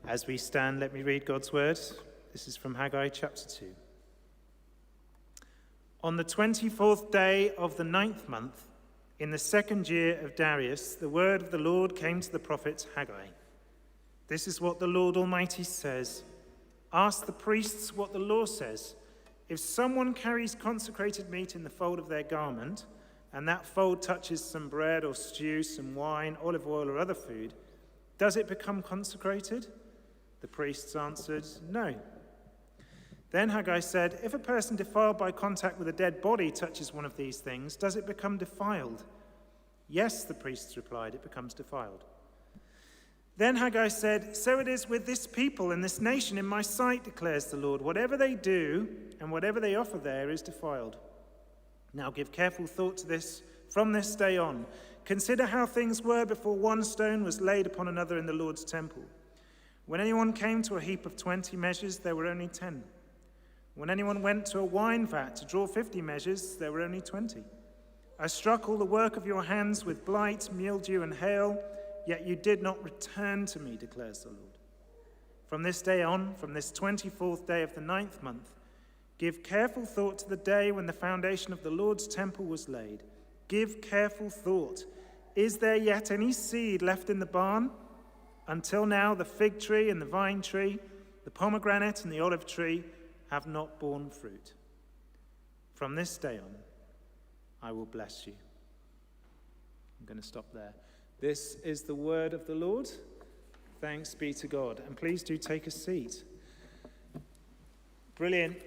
As we stand, let me read God's word. This is from Haggai chapter 2. On the 24th day of the 9th month, in the 2nd year of Darius, the word of the Lord came to the prophet Haggai. This is what the Lord Almighty says. Ask the priests what the law says. If someone carries consecrated meat in the fold of their garment, and that fold touches some bread or stew, some wine, olive oil, or other food, does it become consecrated? The priests answered, no. Then Haggai said, if a person defiled by contact with a dead body touches one of these things, does it become defiled? Yes, the priests replied, it becomes defiled. Then Haggai said, so it is with this people and this nation in my sight, declares the Lord. Whatever they do and whatever they offer there is defiled. Now give careful thought to this from this day on. Consider how things were before one stone was laid upon another in the Lord's temple. When anyone came to a heap of 20 measures, there were only 10. When anyone went to a wine vat to draw 50 measures, there were only 20. I struck all the work of your hands with blight, mildew, and hail, yet you did not return to me, declares the Lord. From this day on, from this 24th day of the 9th month, give careful thought to the day when the foundation of the Lord's temple was laid. Give careful thought. Is there yet any seed left in the barn? Until now, the fig tree and the vine tree, the pomegranate and the olive tree have not borne fruit. From this day on, I will bless you. I'm going to stop there. This is the word of the Lord. Thanks be to God. And please do take a seat. Brilliant.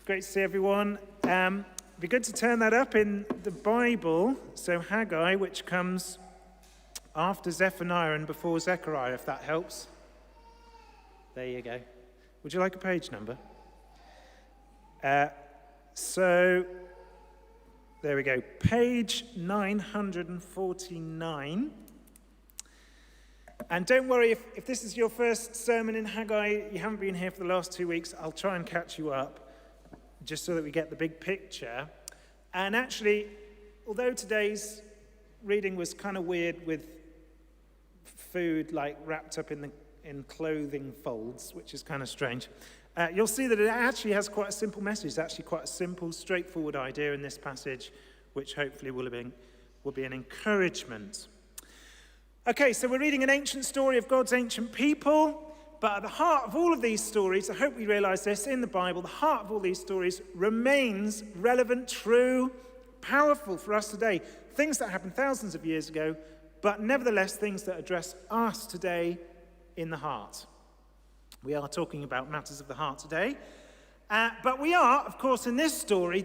Great to see everyone. It'd be good to turn that up in the Bible. So Haggai, which comes after Zephaniah and before Zechariah, if that helps. There you go. Would you like a page number? So there we go. Page 949. And don't worry, if this is your first sermon in Haggai, you haven't been here for the last 2 weeks, I'll try and catch you up, just so that we get the big picture. And actually, although today's reading was kind of weird with food like wrapped up in clothing folds, which is kind of strange, you'll see that it actually has quite a simple message. It's actually quite a simple, straightforward idea in this passage, which hopefully will be an encouragement. Okay, so we're reading an ancient story of God's ancient people, but at the heart of all of these stories, I hope we realize this in the Bible, the heart of all these stories remains relevant, true, powerful for us today. Things that happened thousands of years ago, but nevertheless things that address us today in the heart. We are talking about matters of the heart today. But we are, of course, in this story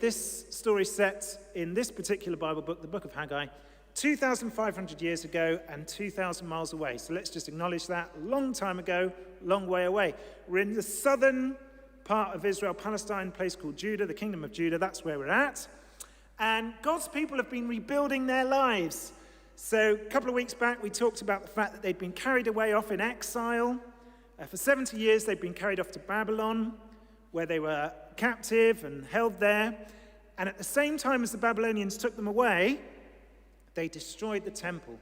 set in this particular Bible book, the book of Haggai, 2,500 years ago and 2,000 miles away. So let's just acknowledge that. A long time ago, long way away. We're in the southern part of Israel, Palestine, a place called Judah, the kingdom of Judah. That's where we're at. And God's people have been rebuilding their lives. So a couple of weeks back, we talked about the fact that they'd been carried away off in exile. For 70 years, they'd been carried off to Babylon, where they were captive and held there. And at the same time as the Babylonians took them away, they destroyed the temple.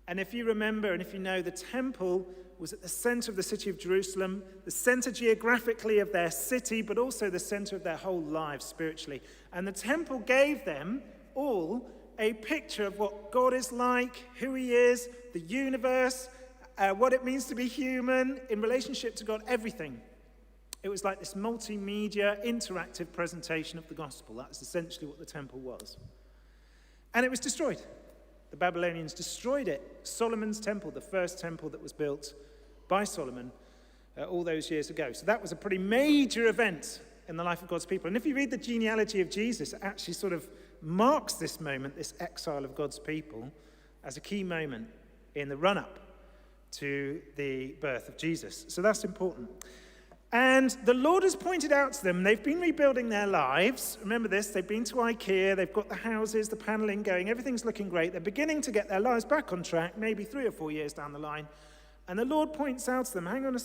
And if you remember, and if you know, the temple was at the center of the city of Jerusalem, the center geographically of their city, but also the center of their whole lives spiritually. And the temple gave them all a picture of what God is like, who he is, the universe, what it means to be human in relationship to God, everything. It was like this multimedia, interactive presentation of the gospel. That's essentially what the temple was. And it was destroyed. The Babylonians destroyed it. Solomon's temple, the first temple that was built by Solomon all those years ago. So that was a pretty major event in the life of God's people. And if you read the genealogy of Jesus, it actually sort of marks this moment, this exile of God's people, as a key moment in the run-up to the birth of Jesus. So that's important. And the Lord has pointed out to them, they've been rebuilding their lives. Remember this, they've been to IKEA, they've got the houses, the paneling going, everything's looking great. They're beginning to get their lives back on track, maybe 3 or 4 years down the line. And the Lord points out to them, hang on a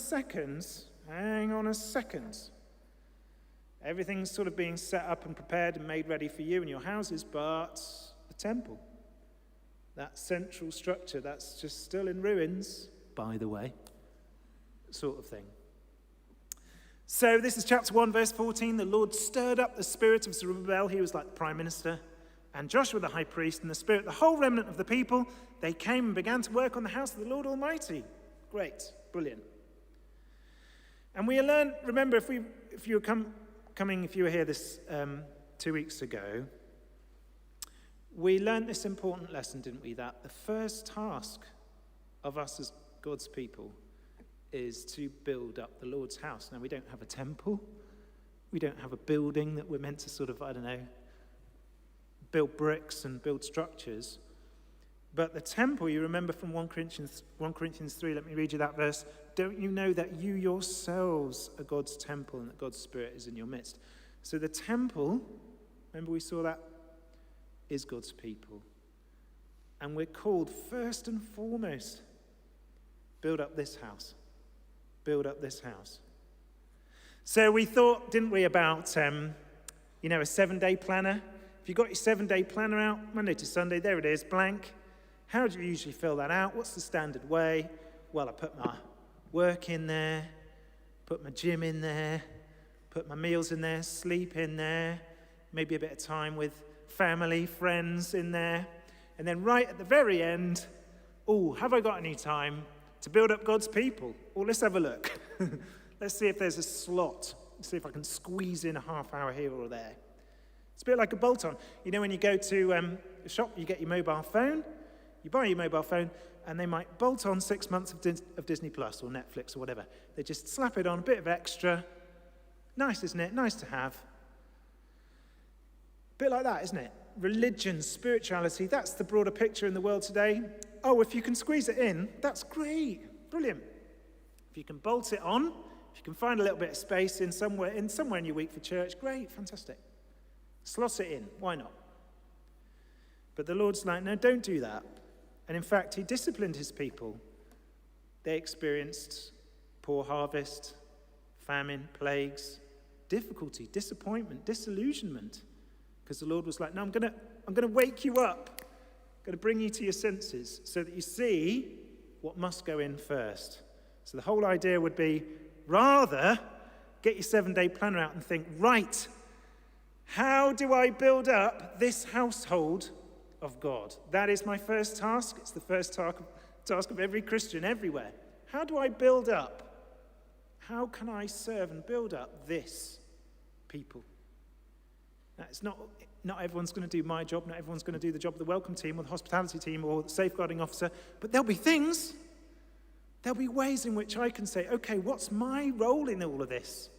second. Everything's sort of being set up and prepared and made ready for you and your houses, but the temple, that central structure, that's just still in ruins, by the way. sort of thing. So this is chapter 1, verse 14. The Lord stirred up the spirit of Zerubbabel. He was like the prime minister. And Joshua the high priest and the spirit, the whole remnant of the people, they came and began to work on the house of the Lord Almighty. Great. Brilliant. And we learned, remember, if you were here this 2 weeks ago, we learned this important lesson, didn't we? That the first task of us as God's people is to build up the Lord's house. Now, we don't have a temple. We don't have a building that we're meant to sort of, build bricks and build structures. But the temple, you remember from 1 Corinthians 3, let me read you that verse. Don't you know that you yourselves are God's temple and that God's Spirit is in your midst? So the temple, remember we saw that, is God's people. And we're called first and foremost, build up this house. Build up this house. So we thought, didn't we, about, a 7-day planner. If you've got your 7-day planner out, Monday to Sunday, there it is, blank. How do you usually fill that out? What's the standard way? Well, I put my work in there, put my gym in there, put my meals in there, sleep in there, maybe a bit of time with family, friends in there. And then right at the very end, have I got any time to build up God's people? Let's have a look. Let's see if there's a slot. Let's see if I can squeeze in a half hour here or there. It's a bit like a bolt-on. When you go to a shop, you get your mobile phone, you buy your mobile phone, and they might bolt on 6 months of Disney Plus or Netflix or whatever. They just slap it on, a bit of extra. Nice, isn't it? Nice to have. A bit like that, isn't it? Religion, spirituality, that's the broader picture in the world today. If you can squeeze it in, that's great, brilliant. If you can bolt it on, if you can find a little bit of space in somewhere in your week for church, great, fantastic. Slot it in, why not? But the Lord's like, no, don't do that. And in fact, he disciplined his people. They experienced poor harvest, famine, plagues, difficulty, disappointment, disillusionment. Because the Lord was like, no, I'm going to wake you up. I'm going to bring you to your senses so that you see what must go in first. So the whole idea would be, rather, get your 7-day planner out and think, right, how do I build up this household of God? That is my first task. It's the first task of every Christian everywhere. How do I build up? How can I serve and build up this people? Now, it's not everyone's going to do my job. Not everyone's going to do the job of the welcome team or the hospitality team or the safeguarding officer. But there'll be things. There'll be ways in which I can say, okay, what's my role in all of this?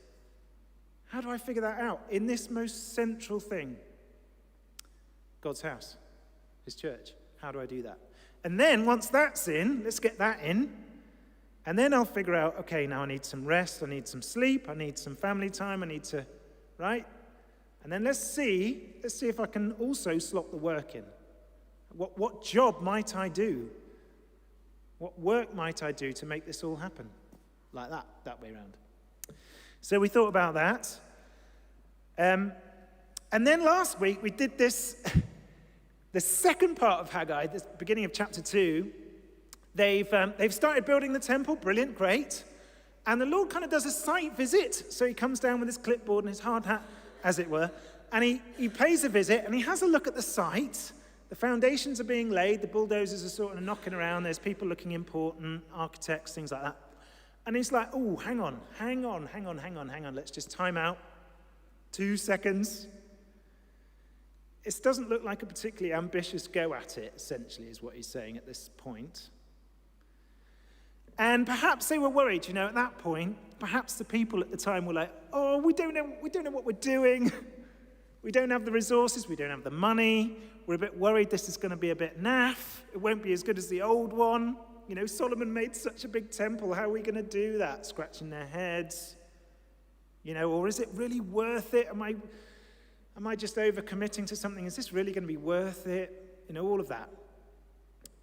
How do I figure that out in this most central thing? God's house, his church. How do I do that? And then once that's in, let's get that in. And then I'll figure out, okay, now I need some rest, I need some sleep, I need some family time, I need to, right? And then let's see if I can also slot the work in. What job might I do? What work might I do to make this all happen? Like that way around. So we thought about that. And then last week we did this, the second part of Haggai, the beginning of chapter 2. They've started building the temple, brilliant, great. And the Lord kind of does a site visit. So he comes down with his clipboard and his hard hat, as it were, and he pays a visit and he has a look at the site. The foundations are being laid, the bulldozers are sort of knocking around, there's people looking important, architects, things like that. And he's like, hang on, let's just time out. 2 seconds. It doesn't look like a particularly ambitious go at it, essentially, is what he's saying at this point. And perhaps they were worried, at that point, perhaps the people at the time were like, we don't know what we're doing. We don't have the resources, we don't have the money. We're a bit worried this is going to be a bit naff. It won't be as good as the old one. Solomon made such a big temple. How are we going to do that? Scratching their heads. Or is it really worth it? Am I just overcommitting to something? Is this really going to be worth it? All of that.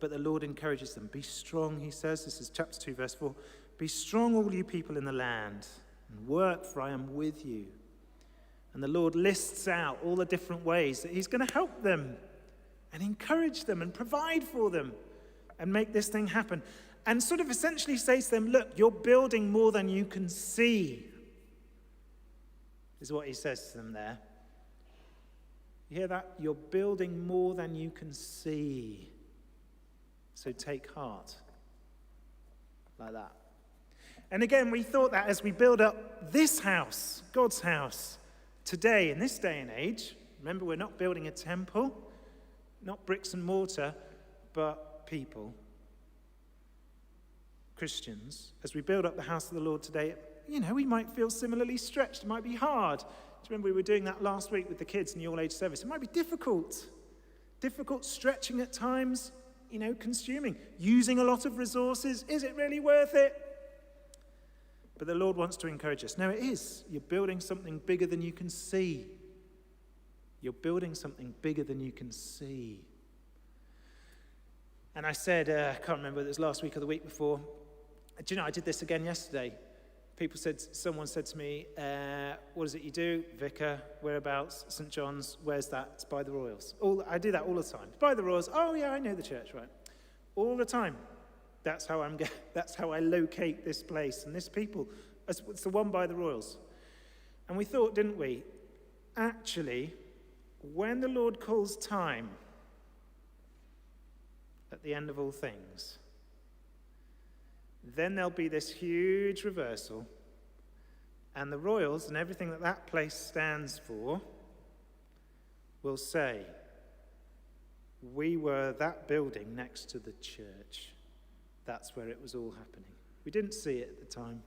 But the Lord encourages them. Be strong, he says. This is chapter 2, verse 4. Be strong, all you people in the land, and work, for I am with you. And the Lord lists out all the different ways that he's going to help them and encourage them and provide for them and make this thing happen. and sort of essentially says to them, look, you're building more than you can see, is what he says to them there. You hear that? You're building more than you can see. So take heart. Like that. And again, we thought that as we build up this house, God's house, today, in this day and age, remember, we're not building a temple, not bricks and mortar, but people, Christians. As we build up the house of the Lord today, we might feel similarly stretched. It might be hard. Do you remember we were doing that last week with the kids in the all-age service? It might be difficult, stretching at times, consuming, using a lot of resources. Is it really worth it? But the Lord wants to encourage us. No, it is. You're building something bigger than you can see. You're building something bigger than you can see. And I said, I can't remember whether it was last week or the week before. Do you know, I did this again yesterday. Someone said to me, what is it you do? Vicar, whereabouts? St. John's, where's that? It's by the Royals. I do that all the time. By the Royals. Oh yeah, I know the church, right? All the time. That's how I locate this place and this people. It's the one by the Royals. And we thought, didn't we? Actually, when the Lord calls time at the end of all things, then there'll be this huge reversal, and the Royals and everything that place stands for will say, we were that building next to the church. That's where it was all happening. We didn't see it at the time.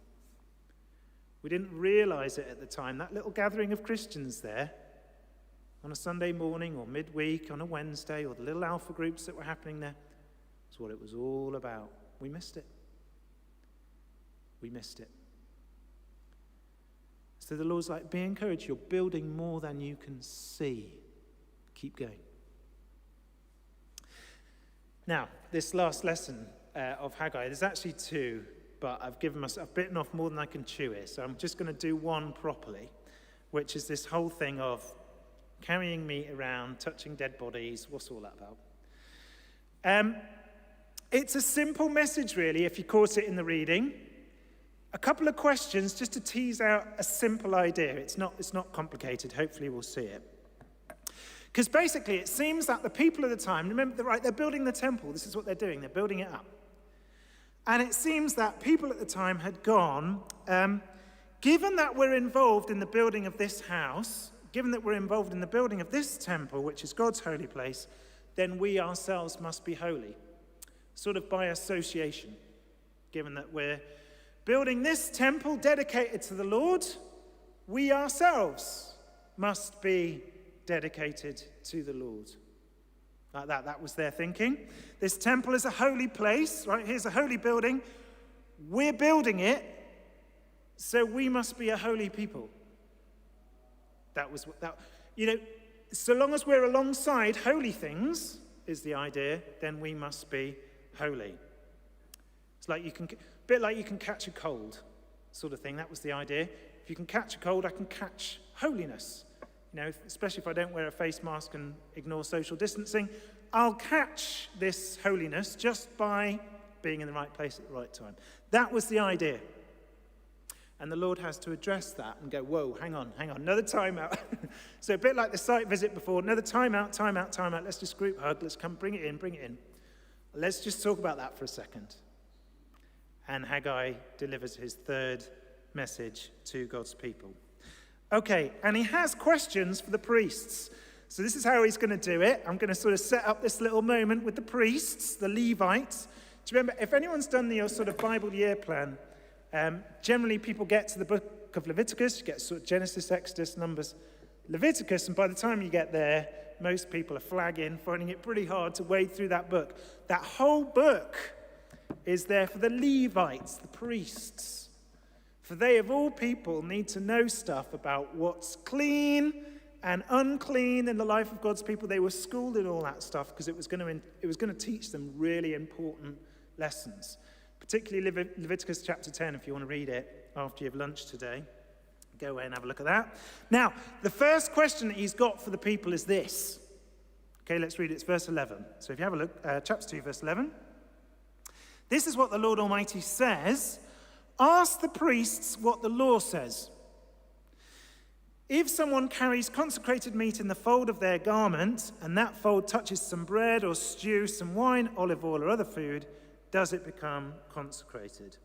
We didn't realize it at the time. That little gathering of Christians there on a Sunday morning or midweek on a Wednesday, or the little alpha groups that were happening there, is what it was all about. We missed it. We missed it. So the Lord's like, be encouraged. You're building more than you can see. Keep going. Now, this last lesson of Haggai, there's actually two, but I've bitten off more than I can chew here, so I'm just going to do one properly, which is this whole thing of carrying meat around, touching dead bodies. What's all that about? It's a simple message, really, if you caught it in the reading. A couple of questions just to tease out a simple idea. It's not complicated. Hopefully we'll see it. Because basically it seems that the people of the time, remember, they're building the temple. This is what they're doing. They're building it up. And it seems that people at the time had gone, given that we're involved in the building of this house, given that we're involved in the building of this temple, which is God's holy place, then we ourselves must be holy. Sort of by association. Given that we're building this temple dedicated to the Lord, we ourselves must be dedicated to the Lord. Like that. That was their thinking. This temple is a holy place, right? Here's a holy building. We're building it, so we must be a holy people. So long as we're alongside holy things, is the idea, then we must be holy. It's like a bit like you can catch a cold, sort of thing. That was the idea. If you can catch a cold, I can catch holiness. Especially if I don't wear a face mask and ignore social distancing, I'll catch this holiness just by being in the right place at the right time. That was the idea. And the Lord has to address that and go, whoa, hang on, another time out. So a bit like the site visit before, another time out. Let's just group hug. Let's come, bring it in. Let's just talk about that for a second. And Haggai delivers his third message to God's people. Okay, and he has questions for the priests. So this is how he's going to do it. I'm going to sort of set up this little moment with the priests, the Levites. Do you remember, if anyone's done your sort of Bible year plan, generally people get to the book of Leviticus, you get sort of Genesis, Exodus, Numbers, Leviticus, and by the time you get there, most people are flagging, finding it pretty hard to wade through that book. That whole book is there for the Levites, the priests. For they, of all people, need to know stuff about what's clean and unclean in the life of God's people. They were schooled in all that stuff because it was going to teach them really important lessons. Particularly Leviticus chapter 10, if you want to read it after you have lunch today. Go away and have a look at that. Now, the first question that he's got for the people is this. Okay, let's read it. It's verse 11. So if you have a look, chapter 2, verse 11. This is what the Lord Almighty says. Ask the priests what the law says. If someone carries consecrated meat in the fold of their garment, and that fold touches some bread or stew, some wine, olive oil, or other food, does it become consecrated?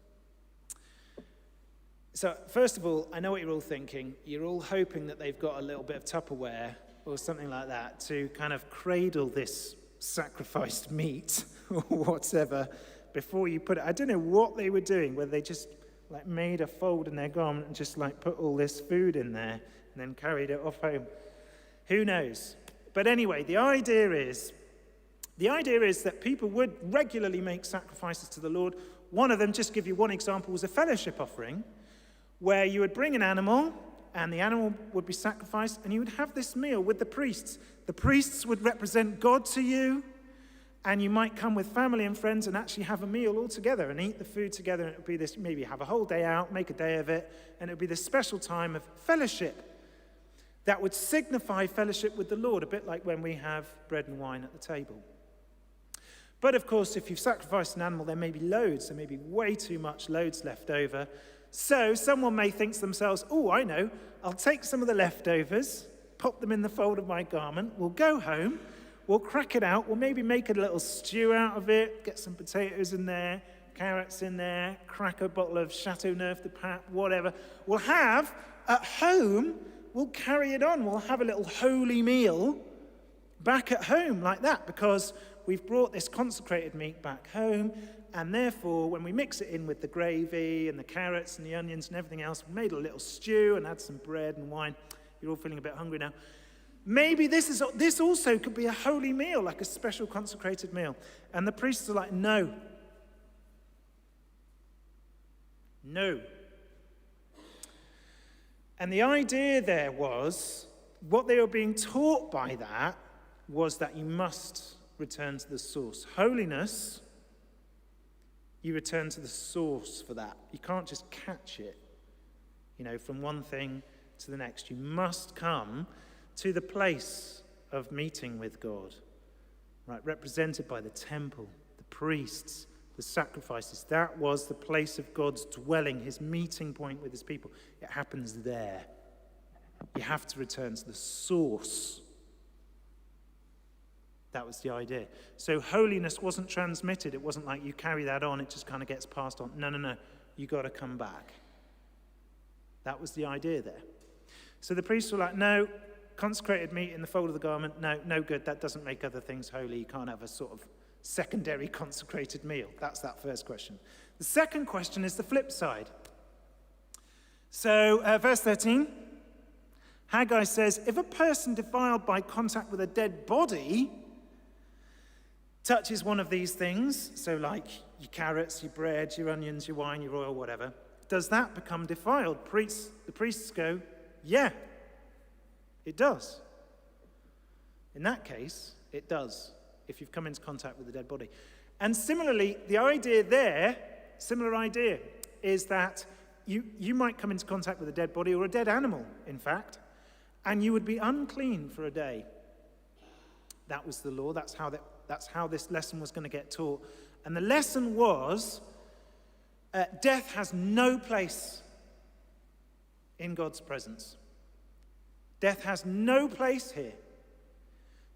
So, first of all, I know what you're all thinking. You're all hoping that they've got a little bit of Tupperware or something like that to kind of cradle this sacrificed meat or whatever before you put it. I don't know what they were doing, whether they just like made a fold in their garment and just like put all this food in there and then carried it off home. Who knows? But anyway, the idea is that people would regularly make sacrifices to the Lord. One of them, just give you one example, was a fellowship offering, where you would bring an animal, and the animal would be sacrificed, and you would have this meal with the priests. The priests would represent God to you, and you might come with family and friends and actually have a meal all together and eat the food together, and it would be this, maybe have a whole day out, make a day of it, and it would be this special time of fellowship that would signify fellowship with the Lord, a bit like when we have bread and wine at the table. But of course, if you've sacrificed an animal, there may be loads, there may be way too much loads left over. So someone may think to themselves, oh, I know, I'll take some of the leftovers, pop them in the fold of my garment, we'll go home, we'll crack it out, we'll maybe make a little stew out of it, get some potatoes in there, carrots in there, crack a bottle of Chateauneuf de Pape, whatever. We'll have, at home, we'll carry it on, we'll have a little holy meal back at home like that, because we've brought this consecrated meat back home, and therefore, when we mix it in with the gravy and the carrots and the onions and everything else, we made a little stew and had some bread and wine. You're all feeling a bit hungry now. Maybe this also could be a holy meal, like a special consecrated meal. And the priests are like, no. No. And the idea there was, what they were being taught by that was that you must return to the source. Holiness, you return to the source for that. You can't just catch it, from one thing to the next. You must come to the place of meeting with God, right? Represented by the temple, the priests, the sacrifices. That was the place of God's dwelling, his meeting point with his people. It happens there. You have to return to the source. That was the idea. So holiness wasn't transmitted. It wasn't like you carry that on, it just kind of gets passed on. No. You got to come back. That was the idea there. So the priests were like, no, consecrated meat in the fold of the garment, no good. That doesn't make other things holy. You can't have a sort of secondary consecrated meal. That's that first question. The second question is the flip side. So verse 13, Haggai says, if a person defiled by contact with a dead body touches one of these things, so like your carrots, your bread, your onions, your wine, your oil, whatever, does that become defiled? The priests go, yeah, it does. In that case, it does, if you've come into contact with a dead body. And similarly, the idea there, similar idea, is that you might come into contact with a dead body or a dead animal, in fact, and you would be unclean for a day. That was the law. That's how this lesson was going to get taught. And the lesson was, death has no place in God's presence. Death has no place here.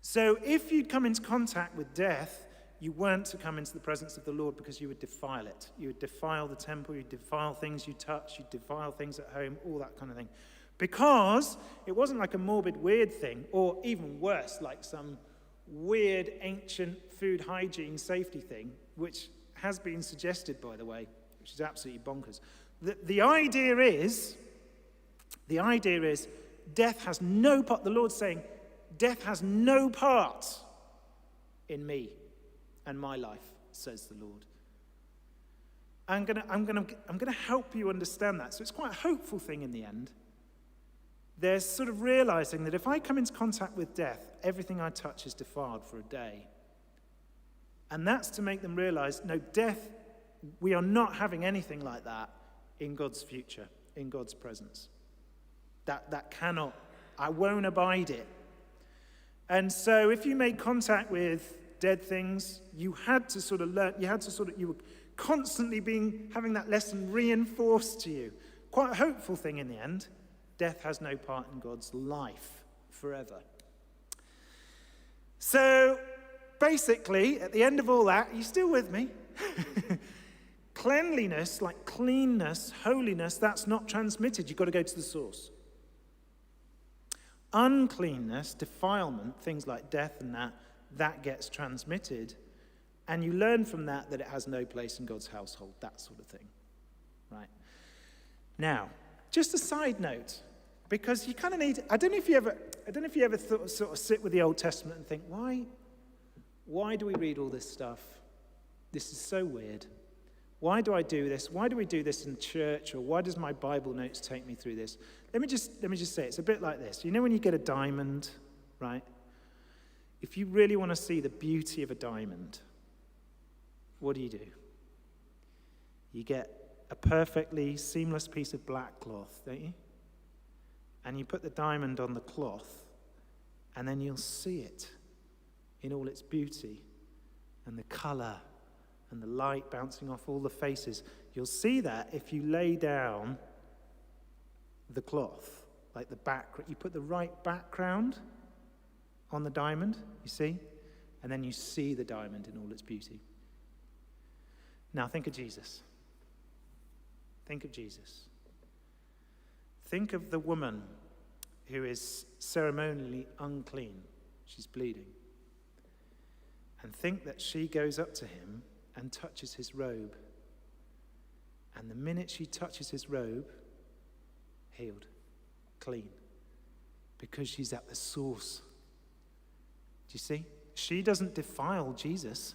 So if you'd come into contact with death, you weren't to come into the presence of the Lord because you would defile it. You would defile the temple, you'd defile things you touch, you'd defile things at home, all that kind of thing. Because it wasn't like a morbid, weird thing, or even worse, like some weird, ancient food hygiene safety thing, which has been suggested, by the way, which is absolutely bonkers. The idea is, death has no part, the Lord's saying, death has no part in me and my life, says the Lord. I'm gonna help you understand that. So it's quite a hopeful thing in the end. They're sort of realizing that if I come into contact with death, everything I touch is defiled for a day. And that's to make them realize, no, death, we are not having anything like that in God's future, in God's presence. That cannot, I won't abide it. And so if you made contact with dead things, you had to sort of learn, you were constantly having that lesson reinforced to you. Quite a hopeful thing in the end. Death has no part in God's life forever. So, basically, at the end of all that, are you still with me? Cleanliness, like cleanness, holiness, that's not transmitted. You've got to go to the source. Uncleanness, defilement, things like death and that gets transmitted. And you learn from that it has no place in God's household, that sort of thing. Right? Now, just a side note, because you kind of need, I don't know if you ever sort of sit with the Old Testament and think, why do we read all this stuff? This is so weird. Why do I do this? Why do we do this in church? Or why does my Bible notes take me through this? Let me just say, it's a bit like this. You know when you get a diamond, right? If you really want to see the beauty of a diamond, what do? You get a perfectly seamless piece of black cloth, don't you? And you put the diamond on the cloth, and then you'll see it in all its beauty and the color and the light bouncing off all the faces. You'll see that if you lay down the cloth, like the back, you put the right background on the diamond, you see? And then you see the diamond in all its beauty. Now think of Jesus. Think of Jesus. Think of the woman who is ceremonially unclean. She's bleeding. And think that she goes up to him and touches his robe. And the minute she touches his robe, healed, clean, because she's at the source. Do you see? She doesn't defile Jesus.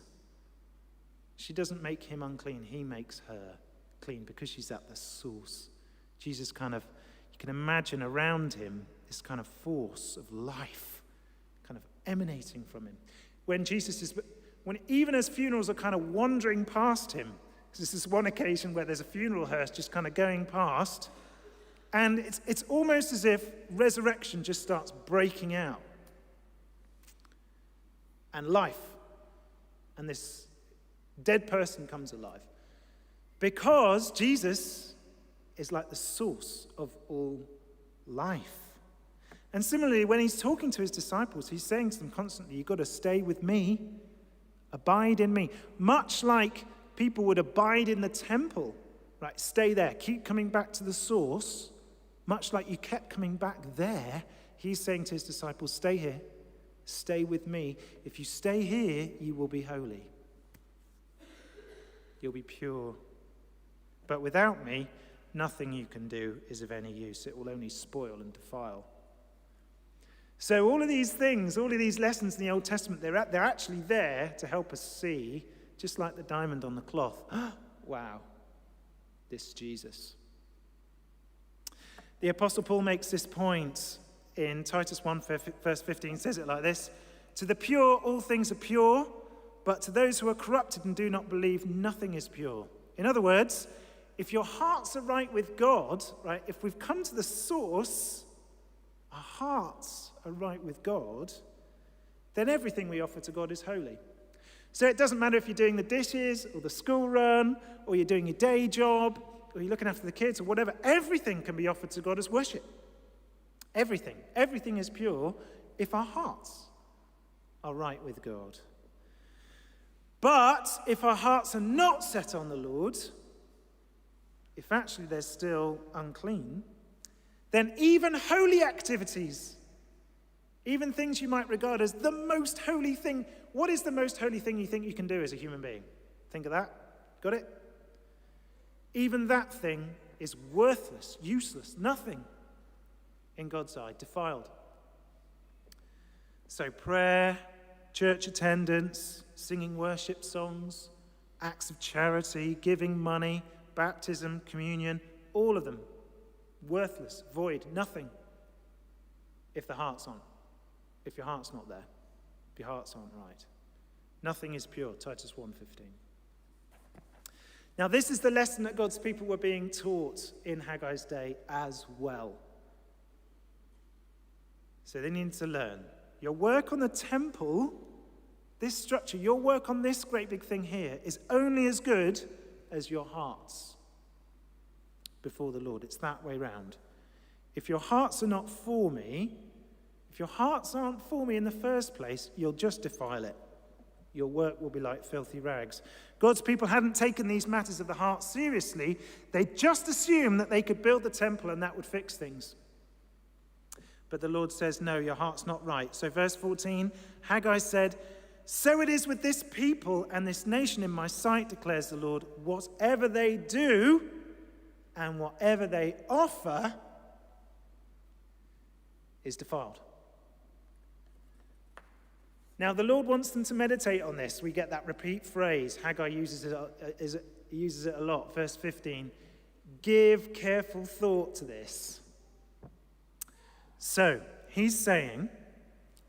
She doesn't make him unclean. He makes her clean because she's at the source. Jesus you can imagine around him this kind of force of life kind of emanating from him. Even as funerals are kind of wandering past him, because this is one occasion where there's a funeral hearse just kind of going past, and it's almost as if resurrection just starts breaking out. And life, and this dead person comes alive. Because Jesus is like the source of all life. And similarly, when he's talking to his disciples, he's saying to them constantly, you've got to stay with me, abide in me. Much like people would abide in the temple, right? Stay there, keep coming back to the source. Much like you kept coming back there, he's saying to his disciples, stay here, stay with me. If you stay here, you will be holy. You'll be pure. But without me, nothing you can do is of any use. It will only spoil and defile. So all of these things, all of these lessons in the Old Testament, they're actually there to help us see, just like the diamond on the cloth. Wow, this Jesus. The Apostle Paul makes this point in Titus 1, verse 15, says it like this: to the pure, all things are pure, but to those who are corrupted and do not believe, nothing is pure. In other words, if your hearts are right with God, right, if we've come to the source, our hearts are right with God, then everything we offer to God is holy. So it doesn't matter if you're doing the dishes or the school run or you're doing your day job or you're looking after the kids or whatever, everything can be offered to God as worship. Everything. Everything is pure if our hearts are right with God. But if our hearts are not set on the Lord, if actually they're still unclean, then even holy activities, even things you might regard as the most holy thing. What is the most holy thing you think you can do as a human being? Think of that. Got it? Even that thing is worthless, useless, nothing in God's eye, defiled. So prayer, church attendance, singing worship songs, acts of charity, giving money, baptism, communion, all of them, worthless, void, nothing, if the heart's on. If your heart's not there, if your hearts aren't right. Nothing is pure, Titus 1:15. Now this is the lesson that God's people were being taught in Haggai's day as well. So they needed to learn. Your work on the temple, this structure, your work on this great big thing here is only as good as your hearts before the Lord. It's that way round. If your hearts are not for me, if your hearts aren't for me in the first place, you'll just defile it. Your work will be like filthy rags. God's people hadn't taken these matters of the heart seriously. They just assumed that they could build the temple and that would fix things. But the Lord says, no, your heart's not right. So verse 14, Haggai said, so it is with this people and this nation in my sight, declares the Lord. Whatever they do and whatever they offer is defiled. Now, the Lord wants them to meditate on this. We get that repeat phrase. Haggai uses it a lot. Verse 15, give careful thought to this. So, he's saying,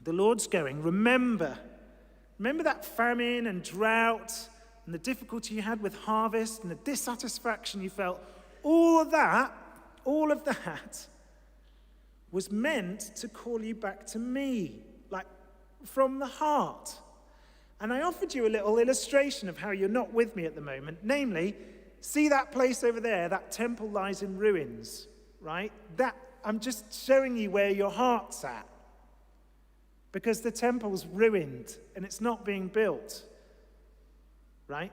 the Lord's going, remember that famine and drought and the difficulty you had with harvest and the dissatisfaction you felt. All of that was meant to call you back to me, like from the heart. And I offered you a little illustration of how you're not with me at the moment. Namely, see that place over there, that temple lies in ruins, right? I'm just showing you where your heart's at. Because the temple's ruined and it's not being built, right?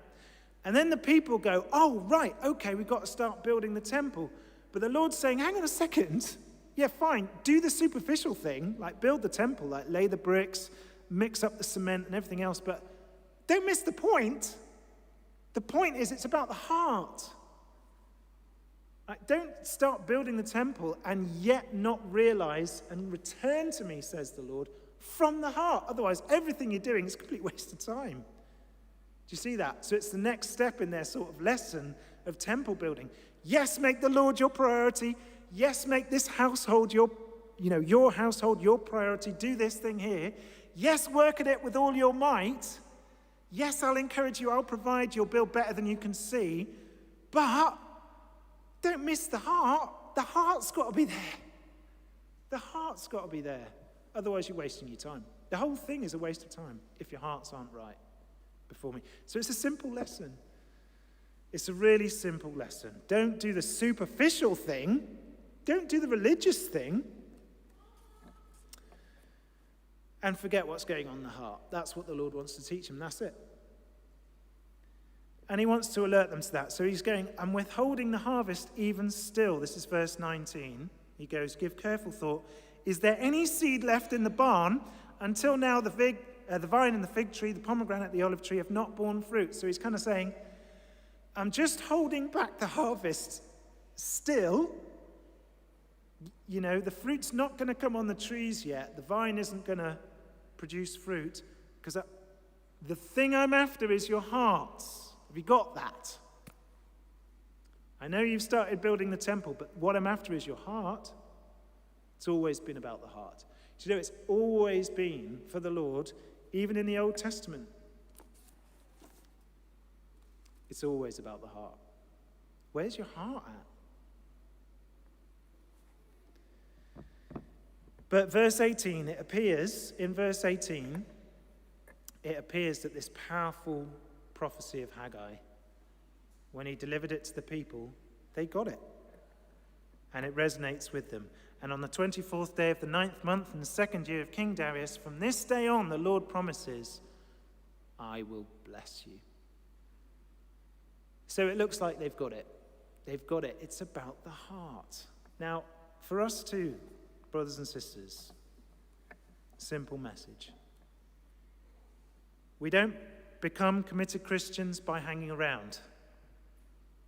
And then the people go, oh, right, okay, we've got to start building the temple. But the Lord's saying, hang on a second. Yeah, fine, do the superficial thing, like build the temple, like lay the bricks, mix up the cement and everything else, but don't miss the point. The point is it's about the heart. Like, don't start building the temple and yet not realize and return to me, says the Lord, from the heart. Otherwise, everything you're doing is a complete waste of time. Do you see that? So it's the next step in their sort of lesson of temple building. Yes, make the Lord your priority. Yes, make this household your household your priority. Do this thing here. Yes, work at it with all your might. Yes, I'll encourage you. I'll provide. You'll build better than you can see. But don't miss the heart. The heart's got to be there. The heart's got to be there. Otherwise, you're wasting your time. The whole thing is a waste of time if your hearts aren't right before me. So it's a simple lesson. It's a really simple lesson. Don't do the superficial thing. Don't do the religious thing. And forget what's going on in the heart. That's what the Lord wants to teach them. That's it. And he wants to alert them to that. So he's going, I'm withholding the harvest even still. This is verse 19. He goes, give careful thought. Is there any seed left in the barn? Until now, the vine and the fig tree, the pomegranate, the olive tree have not borne fruit. So he's kind of saying, I'm just holding back the harvest still. You know, the fruit's not going to come on the trees yet. The vine isn't going to produce fruit. Because the thing I'm after is your hearts. Have you got that? I know you've started building the temple, but what I'm after is your heart. It's always been about the heart. Do you know, it's always been for the Lord, even in the Old Testament. It's always about the heart. Where's your heart at? But verse 18, it appears that this powerful prophecy of Haggai, when he delivered it to the people, they got it. And it resonates with them. And on the 24th day of the 9th month in the 2nd year of King Darius, from this day on, the Lord promises, I will bless you. So it looks like they've got it. They've got it. It's about the heart. Now, for us too, brothers and sisters, simple message. We don't become committed Christians by hanging around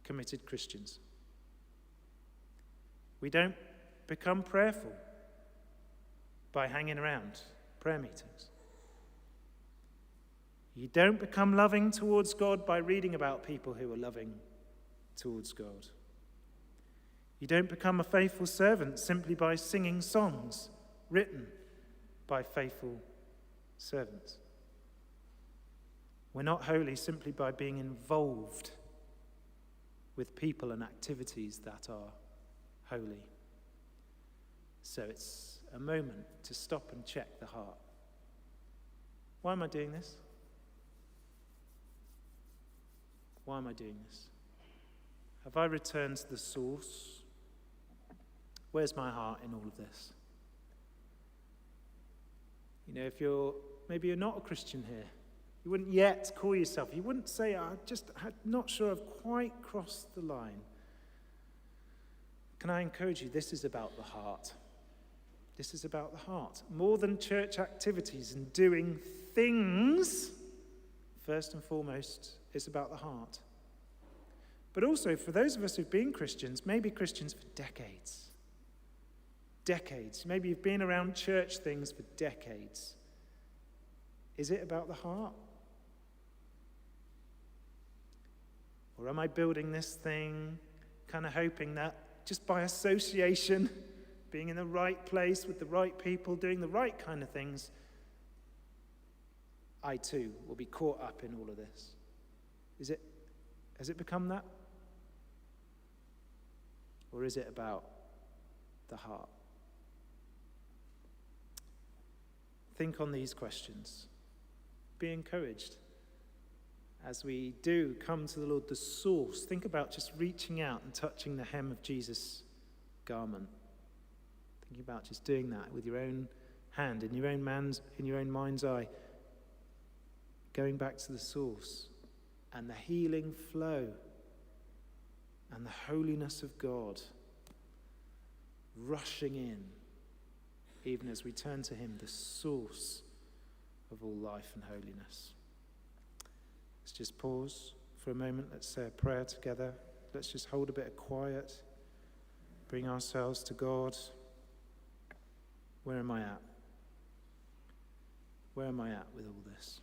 committed Christians. We don't become prayerful by hanging around prayer meetings. You don't become loving towards God by reading about people who are loving towards God. You don't become a faithful servant simply by singing songs written by faithful servants. We're not holy simply by being involved with people and activities that are holy. So it's a moment to stop and check the heart. Why am I doing this? Why am I doing this? Have I returned to the source? Where's my heart in all of this? You know, maybe you're not a Christian here. You wouldn't yet call yourself. You wouldn't say, I'm not sure I've quite crossed the line. Can I encourage you? This is about the heart. This is about the heart. More than church activities and doing things, first and foremost, it's about the heart. But also, for those of us who've been Christians, maybe Christians for decades. Decades. Maybe you've been around church things for decades. Is it about the heart? Or am I building this thing, kind of hoping that just by association, being in the right place with the right people, doing the right kind of things, I too will be caught up in all of this? Has it become that? Or is it about the heart? Think on these questions. Be encouraged. As we do come to the Lord, the source, think about just reaching out and touching the hem of Jesus' garment. Thinking about just doing that with your own hand, in your own mind's eye. Going back to the source and the healing flow and the holiness of God rushing in, even as we turn to him, the source of all life and holiness. Let's just pause for a moment. Let's say a prayer together. Let's just hold a bit of quiet. Bring ourselves to God. Where am I at? Where am I at with all this?